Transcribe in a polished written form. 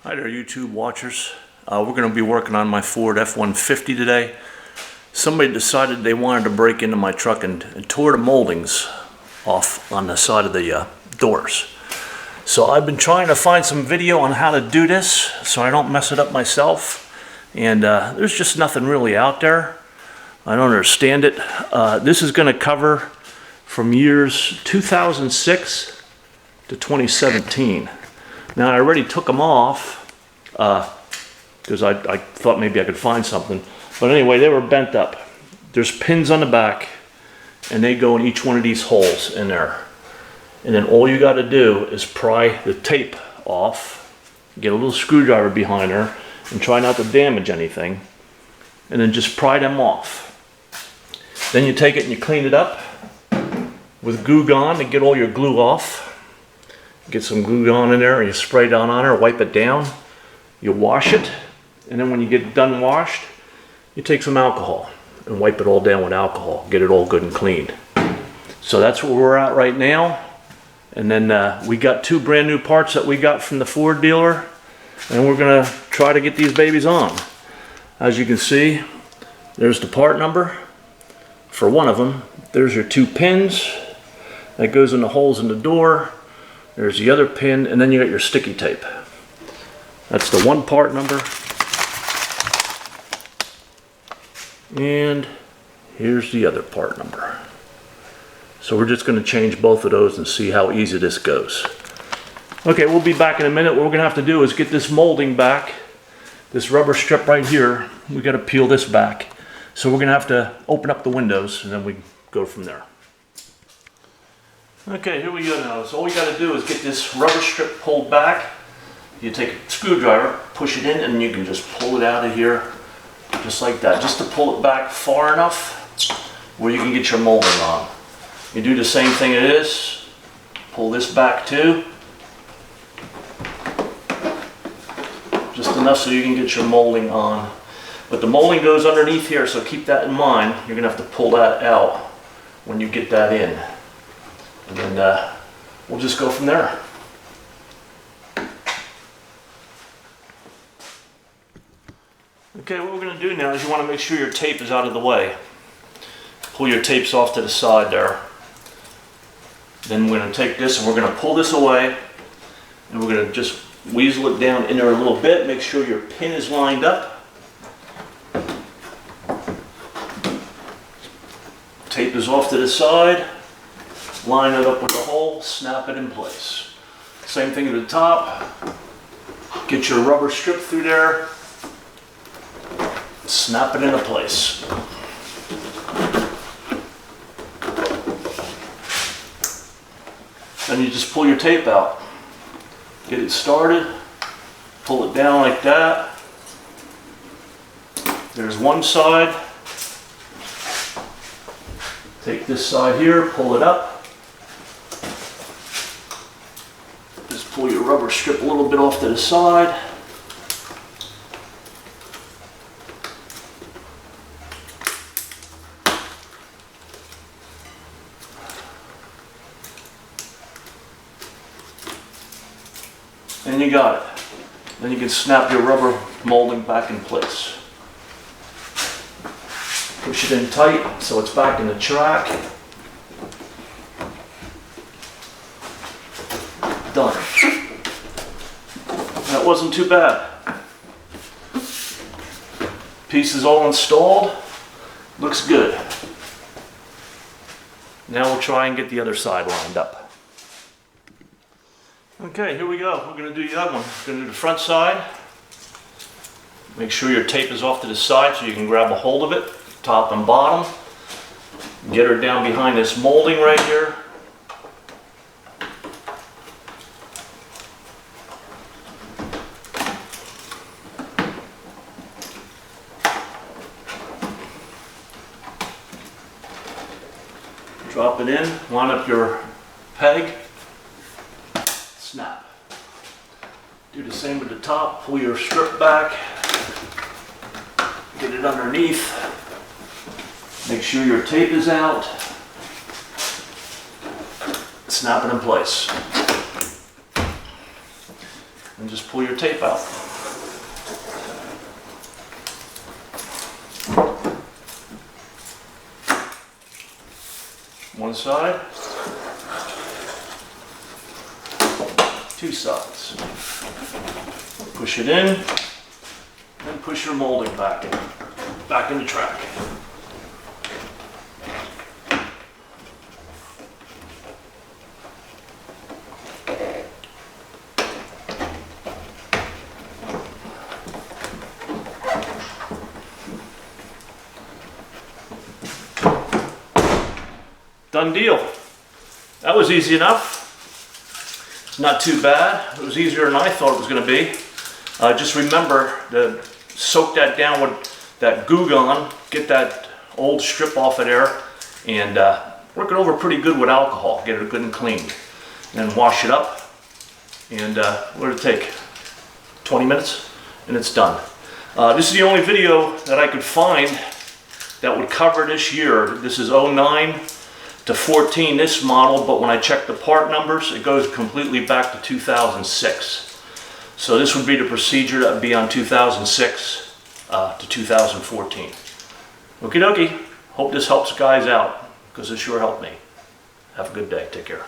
Hi there, YouTube watchers. We're going to be working on my Ford F-150 today. Somebody decided they wanted to break into my truck and tore the moldings off on the side of the doors. So I've been trying to find some video on how to do this so I don't mess it up myself. And there's just nothing really out there. I don't understand it. This is going to cover from years 2006 to 2017. Now I already took them off because I thought maybe I could find something. But anyway, they were bent up. There's pins on the back and they go in each one of these holes in there. And then all you got to do is pry the tape off, get a little screwdriver behind her and try not to damage anything. And then just pry them off. Then you take it and you clean it up with GOO GONE to get all your glue off. Get some GOO GONE in there and you spray down on her, wipe it down. You wash it, and then when you get done washed, you take some alcohol and wipe it all down with alcohol. Get it all good and clean. So that's where we're at right now. And then we got two brand new parts that we got from the Ford dealer, and we're gonna try to get these babies on. As you can see, there's the part number for one of them. There's your two pins that goes in the holes in the door. There's the other pin, and then you got your sticky tape. That's the one part number. And here's the other part number. So we're just going to change both of those and see how easy this goes. Okay, we'll be back in a minute. What we're going to have to do is get this molding back. This rubber strip right here, we got to peel this back. So we're going to have to open up the windows and then we go from there. Okay, here we go now. So all we got to do is get this rubber strip pulled back. You take a screwdriver, push it in, and you can just pull it out of here just like that. Just to pull it back far enough where you can get your molding on. You do the same thing it is. Pull this back too. Just enough so you can get your molding on. But the molding goes underneath here, so keep that in mind. You're going to have to pull that out when you get that in. And then we'll just go from there. Okay, what we're going to do now is you want to make sure your tape is out of the way. Pull your tapes off to the side there. Then we're going to take this and we're going to pull this away. And we're going to just weasel it down in there a little bit. Make sure your pin is lined up. Tape is off to the side. Line it up with the hole, snap it in place. Same thing at the top. Get your rubber strip through there. Snap it into place. Then you just pull your tape out. Get it started. Pull it down like that. There's one side. Take this side here, pull it up. Just pull your rubber strip a little bit off to the side. And you got it. Then you can snap your rubber molding back in place. Push it in tight so it's back in the track. Done. That wasn't too bad. Piece is all installed. Looks good. Now we'll try and get the other side lined up. Okay, here we go. We're going to do the other one. We're going to do the front side. Make sure your tape is off to the side so you can grab a hold of it, top and bottom. Get her down behind this molding right here. Drop it in, line up your peg. Snap. Do the same with the top. Pull your strip back. Get it underneath. Make sure your tape is out. snap it in place. And and just pull your tape out. One side, two sides. Push it in, and push your molding back in the track. Done deal. That was easy enough. Not too bad. It was easier than I thought it was going to be. Just remember to soak that down with that GOO GONE, get that old strip off of there, and work it over pretty good with alcohol. Get it good and clean. And then wash it up. And what did it take? 20 minutes? And it's done. This is the only video that I could find that would cover this year. This is 09 to 14, this model, but when I check the part numbers, it goes completely back to 2006. So this would be the procedure that would be on 2006 to 2014. Okie dokie. Hope this helps guys out, because it sure helped me. Have a good day. Take care.